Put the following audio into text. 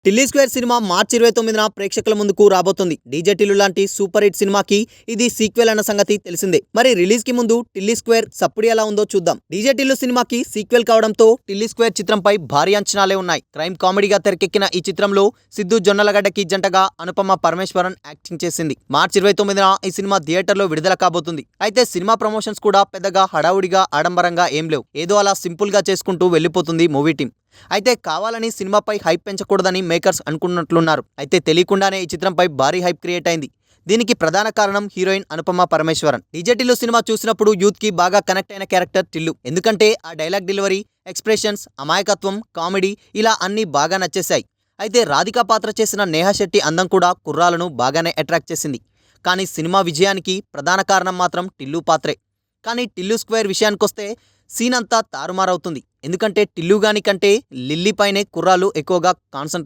Tilly square cinema మార్చి 29న ప్రేక్షకుల ముందుకు రాబోతుంది. డీజే టిల్లు లాంటి సూపర్ హిట్ సినిమాకి ఇది సీక్వెల్ అన్న సంగతి తెలిసిందే. మరి రిలీజ్ కి ముందు టిల్లీ స్క్వేర్ సప్పుడు ఎలా ఉందో చూద్దాం. డీజే టిల్లు సినిమాకి సీక్వెల్ కావడంతో టిల్లీ స్క్వేర్ చిత్రంపై భారీ అంచనాలే ఉన్నాయి. క్రైమ్ కామెడీగా తెరకెక్కిన ఈ చిత్రంలో సిద్ధు జొన్నలగడ్డకి జంటగా అనుపమ పరమేశ్వరన్ యాక్టింగ్ చేసింది. మార్చి 29న ఈ సినిమా థియేటర్లో విడుదల కాబోతుంది. అయితే సినిమా ప్రమోషన్స్ కూడా పెద్దగా హడావుడిగా ఆడంబరంగా ఏం లేవు. ఏదో అలా సింపుల్ గా చేసుకుంటూ వెళ్లిపోతుంది మూవీ టీం. అయితే కావాలని సినిమాపై హైప్ పెంచకూడదని మేకర్స్ అనుకున్నట్లున్నారు. అయితే తెలియకుండానే ఈ చిత్రంపై భారీ హైప్ క్రియేట్ అయింది. దీనికి ప్రధాన కారణం heroine Anupama Parameswaran. DJ Tillu cinema చూసినప్పుడు యూత్ కి బాగా కనెక్ట్ అయిన క్యారెక్టర్ టిల్లు. ఎందుకంటే ఆ డైలాగ్ డెలివరీ, ఎక్స్ప్రెషన్స్, అమాయకత్వం, కామెడీ ఇలా అన్నీ బాగా నచ్చేశాయి. అయితే రాధికా పాత్ర చేసిన నేహా శెట్టి అందం కూడా కుర్రాలను బాగానే అట్రాక్ట్ చేసింది. కానీ సినిమా విజయానికి ప్రధాన కారణం మాత్రం టిల్లు పాత్రే. కానీ టిల్లు స్క్వేర్ విషయానికొస్తే సీన్ అంతా తారుమారవుతుంది. ఎందుకంటే టిల్లు గాని కంటే లిల్లీ పైనే కుర్రాలు ఎక్కువగా కాన్సంట్రేషన్